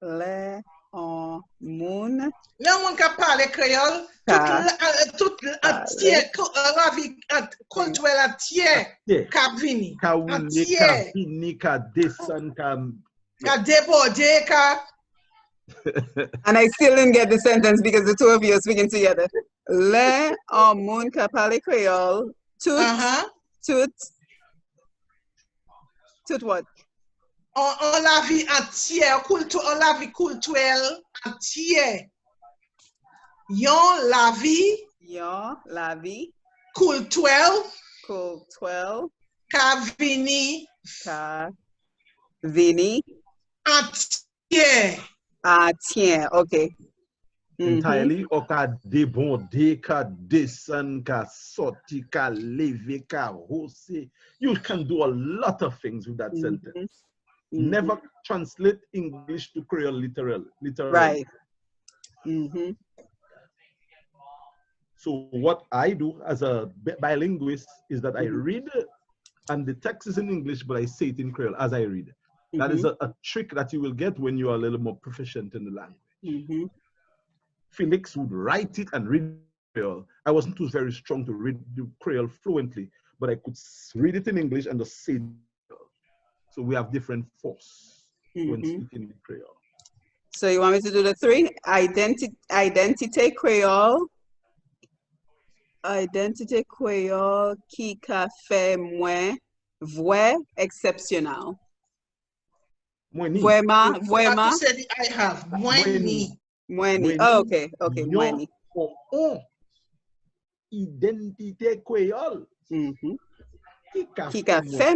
Le moun qu'a parle Creole. Toute la vie culturelle entière qu'a vini. Qu'a vini, qu'a descend, qu'a débordé, qu'a... And I still didn't get the sentence because the two of you are speaking together. Le moun qu'a parle Creole. Tout what? On la vie entière, on la vie culturelle entière. Yon la vie culturelle qu'a vini entière. Okay. Entirely, or ka débonder, ka descend, ka sorti, ka leve, ka hausse. You can do a lot of things with that sentence. Never translate English to Creole literally. Right. So what I do as a bilinguist is that I read, and the text is in English, but I say it in Creole as I read. That is a trick that you will get when you are a little more proficient in the language. Felix would write it and read Creole. I wasn't too very strong to read the Creole fluently, but I could read it in English and just say it. So we have different force when speaking in Creole. So you want me to do the 3? Identité Creole. Identité Creole qui a fait vrai exceptionnel. Vraiment. I have mweni. Oh, okay. Mweni. Identité Creole. Qui a fait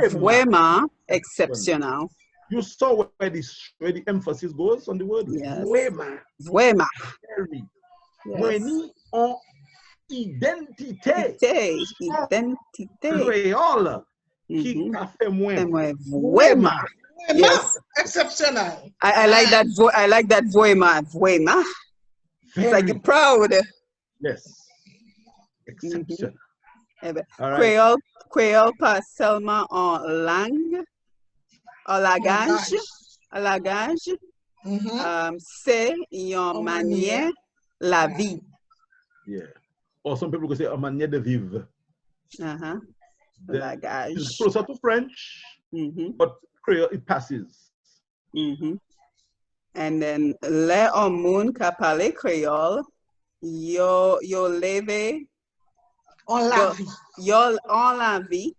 vraiment exceptional. You saw where the emphasis goes on the word? Yes. Vraiment. Vraiment. Mweni en identité. Identité. Créole. Qui Mhm. a fait moins Voema. Yes. Exceptional. I like that. I like that voema. Voema. It's like you're proud. Yes. Exceptional. All right. Creole par seulement en langue, en langage. C'est une manière la vie. Yeah. Or some people could say a manière de vivre. Langage. It's closer to French, but Creole, it passes. And then, les hommes qui parlent créole, yo leve. On la vie. Yo en la vie.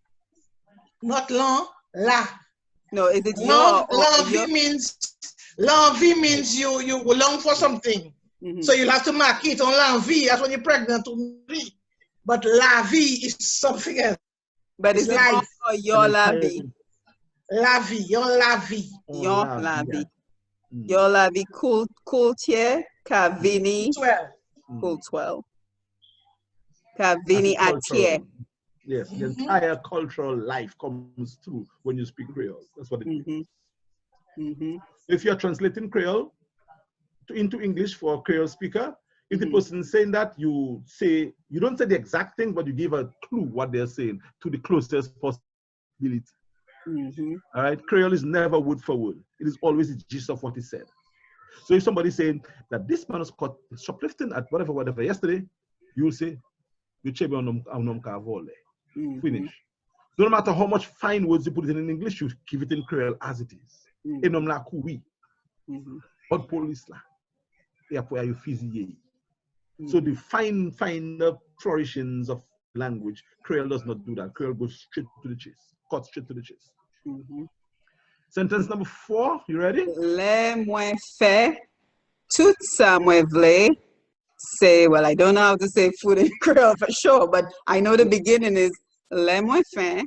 Not long, la. No, is it your? L'envie means you long for something. So you'll have to mark it on l'envie. That's when you're pregnant. But la vie is something else. But is it life? Your la vie? La vie, your la vie. Your la vie. Your la vie cultier Cavini. 12. Cool 12. Cavini atier. Yes, the entire cultural life comes through when you speak Creole. That's what it means. If you're translating Creole into English for a Creole speaker, if the person is saying that, you don't say the exact thing, but you give a clue what they're saying to the closest possibility. All right, Creole is never word for word. It is always the gist of what is said. So if somebody's saying that this man was caught shoplifting at whatever yesterday, you'll say, you check on finish. No matter how much fine words you put it in English, you give it in Creole as it is. But police la. So the fine flourishings of language, Creole does not do that. Creole goes straight to the chase, cut straight to the chase. Sentence number 4, you ready? Le moins fait, tout ça moi vle. Say, well, I don't know how to say food in Creole for sure, but I know the beginning is le moins fait,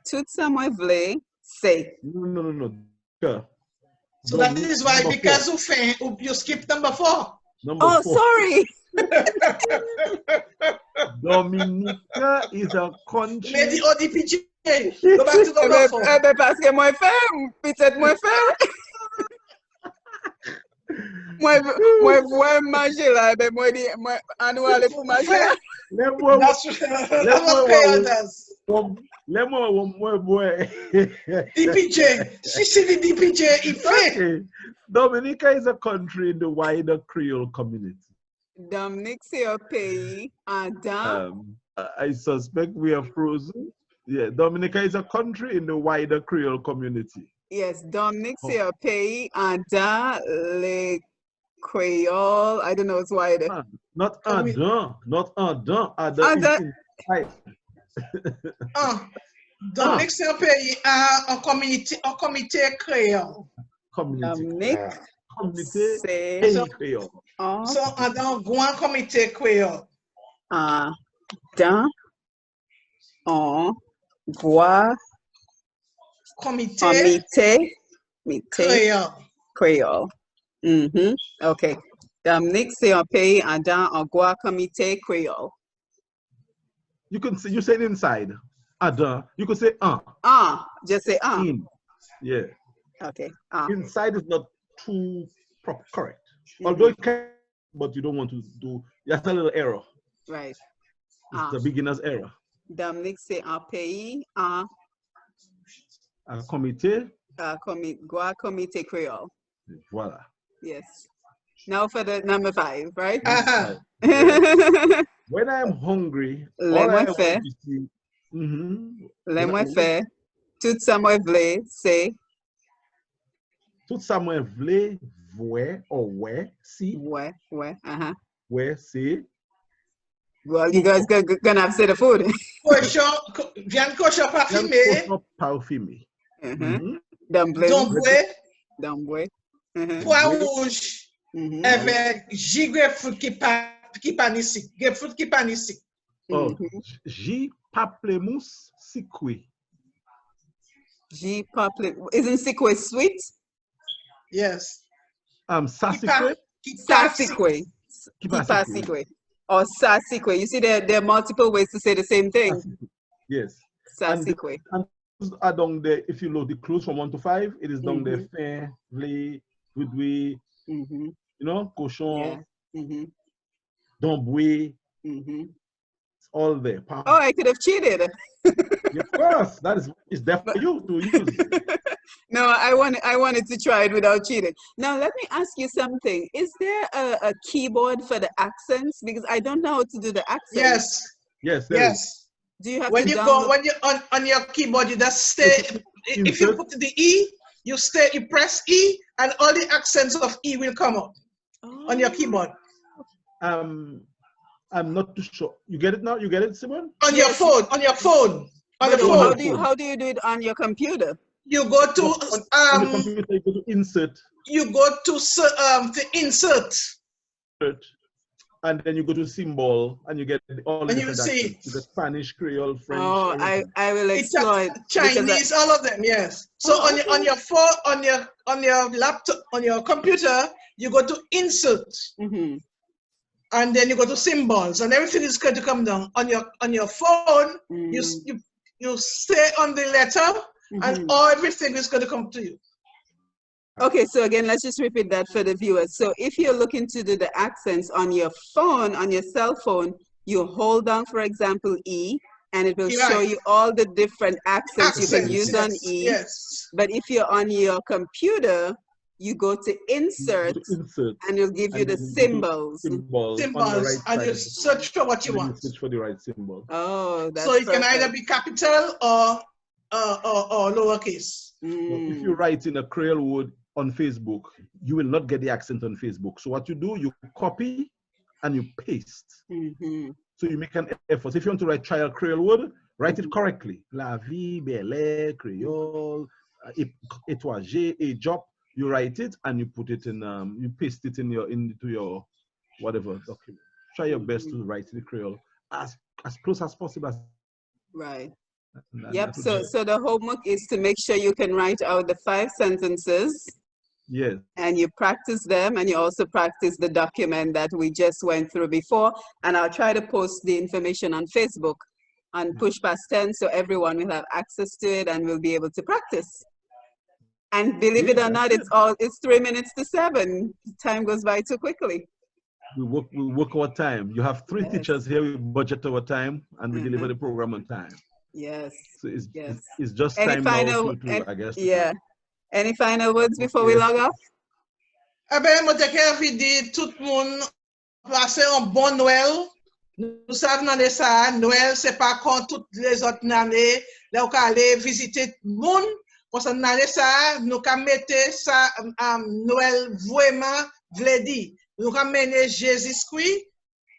tout ça moi vle. Say. No. Sure. So that is why, because you skipped number 4. Number 4. Sorry. Dominica is a country. Lady ODPJ. Go back to number 4. Parce que moi fait, peut-être moi fait. Moi vois manger là, ben moi nous aller pour manger. That's what Creole does. DPJ. She said the DPJ effect. Dominica is a country in the wider Creole community. Dominique, c'est un pays en dans. I suspect we are frozen. Yeah, Dominica is a country in the wider Creole community. Yes, Dominique, c'est un pays en dans les Creole. I don't know, it's wider. Not en dans, not en dans. Dominique, c'est un pays en communauté créole. Dominique, c'est créole. So, dans un comité créole. Dans un comité créole. Okay. Dominique, c'est un pays dans un comité créole. You can say, you say it inside. You could say just say in. Yeah. Okay. Inside is not too correct. Although it can, but you don't want to do. That's a little error. Right. It's a beginner's error. Dominique, c'est un pays un comité. Comité créole. Voilà. Yes. Now for the number 5, right? When I'm hungry, le moins fait, tout ça moi vle, c'est. Tout ça moi vle, ouais, or ouais, si. Ouais. Ouais, si. Well, you guys gonna have to say the food. Viande cochon parfumé. Parfumé. Damboue. Pois rouge. Avec jus grapefruit qui panisique. Grapefruit qui panisique. Jus pamplemousse sikwe. Jus pamplemousse. Isn't sikwe sweet? Yes. Sasikwe. Sasikwe. Kipa sikwe. Or Sasikwe. You see, there are multiple ways to say the same thing. Yes. Sasikwe. And are down there, if you load the clues from 1 to 5, it is down there, fair, vle, goodway, you know, cochon, dombwe, it's all there. Oh, I could have cheated. Of course, it's there for you to use. No, I wanted to try it without cheating. Now, let me ask you something. Is there a keyboard for the accents? Because I don't know how to do the accents. Yes. Do you have when to you download? go when you on your keyboard, you just stay. If you put the E, you press E, and all the accents of E will come up on your keyboard. I'm not too sure. You get it now? You get it, Simon? On your phone. On the phone. How do you do it on your computer? You go to on the computer, you go to insert. You go to insert. And then you go to symbol, and you get all the different accents. You get Spanish, Creole, French. Oh, I will explore it. Chinese, all of them, yes. So on your phone, on your laptop, on your computer, you go to insert, and then you go to symbols, and everything is going to come down. On your phone, you stay on the letter, and everything is going to come to you. Okay, so again, let's just repeat that for the viewers. So if you're looking to do the accents on your phone, on your cell phone, you hold down, for example, E, and it will show you all the different accents you can use on E. Yes. But if you're on your computer, you go to insert, and it'll give you the symbols. Symbols on the right and side. you search for what you want. Search for the right symbol. Oh, that's so it can either be capital or lowercase. If you write in a Creole word on Facebook, you will not get the accent on Facebook. So what you do, you copy and you paste. So you make an effort. If you want to write trial Creole word, write it correctly. La vie, belle, Creole, étoile, a job. You write it and you put it in. You paste it into your whatever document. Try your best to write the Creole as close as possible. Right. Yep. So the homework is to make sure you can write out the 5 sentences. Yes. And you practice them, and you also practice the document that we just went through before. And I'll try to post the information on Facebook on Push Past 10, so everyone will have access to it and will be able to practice. And believe it or not, it's 3 minutes to 7. Time goes by too quickly. We work our time. You have 3 teachers here. We budget our time, and we deliver the program on time. Yes. So it's just time now to, I guess. Any final words before we log off? Eh bien, moi, je dis tout le monde passer un bon Noël. Nous savons dans ça, Noël, c'est pas comme toutes les autres années. Là, on peut aller visiter le monde. Parce que dans ça, nous pouvons mettre ça, Noël vraiment, vle dit. Nous pouvons mener Jésus-Christ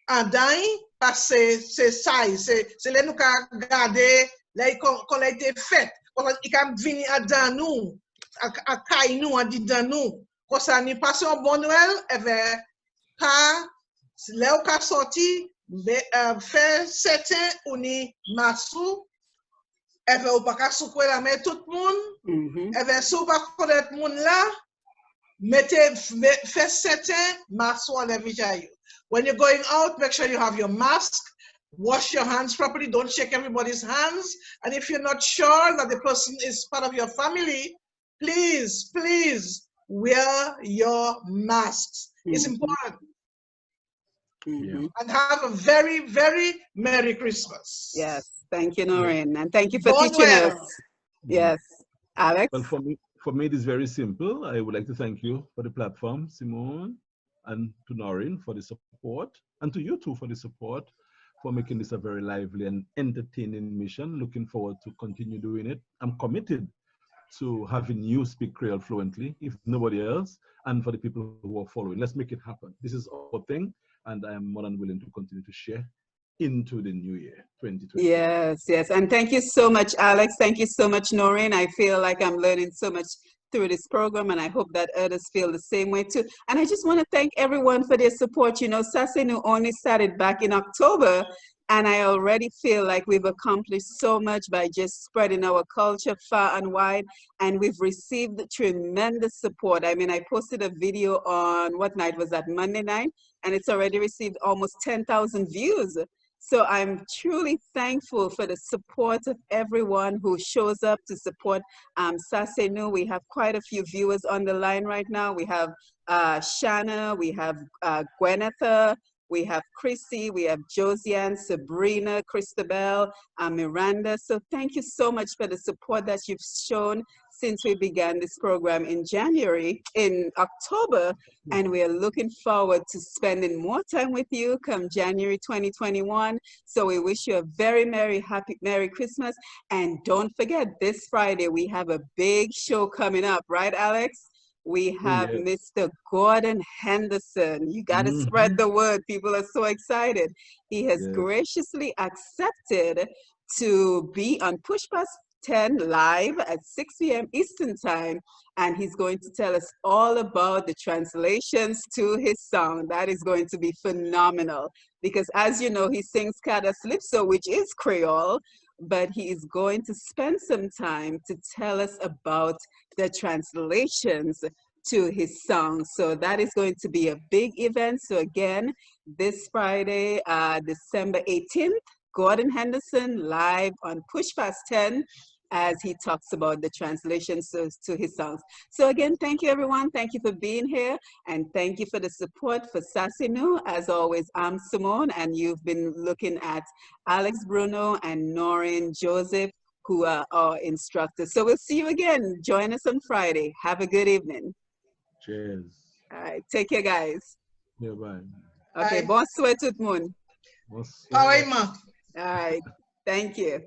en dedans, parce que c'est ça, c'est là nous pouvons garder, là, qu'on a été fait. Parce qu'il peut venir dans nous. À caille nous en dit dans nous quand ça n'est pas un bon Noël et bien quand là où sorti faire certain on est massou et bien on pas souper la main tout le monde et bien si on pas connaître monde là mettez faire certain massou en la visage. When you're going out, make sure you have your mask. Wash your hands properly. Don't shake everybody's hands. And if you're not sure that the person is part of your family, please wear your masks. It's important. And have a very, very Merry Christmas. Yes. Thank you, Noreen. And thank you for teaching us. Yes. Alex? Well, for me, it is very simple. I would like to thank you for the platform, Simone, and to Noreen for the support, and to you too for the support, for making this a very lively and entertaining mission. Looking forward to continue doing it. I'm committed to having you speak Creole fluently, if nobody else, and for the people who are following. Let's make it happen. This is our thing, and I am more than willing to continue to share into the new year, 2020. Yes. And thank you so much, Alex. Thank you so much, Noreen. I feel like I'm learning so much through this program, and I hope that others feel the same way too. And I just want to thank everyone for their support. You know, Sasenu only started back in October, and I already feel like we've accomplished so much by just spreading our culture far and wide, and we've received tremendous support. I mean, I posted a video on, what night was that? Monday night, and it's already received almost 10,000 views. So I'm truly thankful for the support of everyone who shows up to support Sasenu. We have quite a few viewers on the line right now. We have Shanna, we have Gwenetha, we have Chrissy, we have Josiane, Sabrina, Christabel, Miranda. So thank you so much for the support that you've shown since we began this program in October, and we are looking forward to spending more time with you come January 2021. So we wish you a very Merry Christmas. And don't forget, this Friday, we have a big show coming up, right, Alex? We have Mr. Gordon Henderson. You got to spread the word. People are so excited. He has graciously accepted to be on Push Past 10 live at 6 p.m. Eastern Time, and he's going to tell us all about the translations to his song. That is going to be phenomenal because, as you know, he sings Kada Slipso, which is Creole, but he is going to spend some time to tell us about the translations to his song. So that is going to be a big event. So again, this Friday, December 18th, Gordon Henderson live on Push Past 10 as he talks about the translations to his songs. So again, thank you everyone. Thank you for being here, and thank you for the support for Sasenu. As always, I'm Simone, and you've been looking at Alex Bruno and Noreen Joseph, who are our instructors. So we'll see you again. Join us on Friday. Have a good evening. Cheers. All right, take care, guys. Yeah, bye. Okay, Bye. bonsoir tout le monde. Bonsoir. Pareillement. All right, thank you.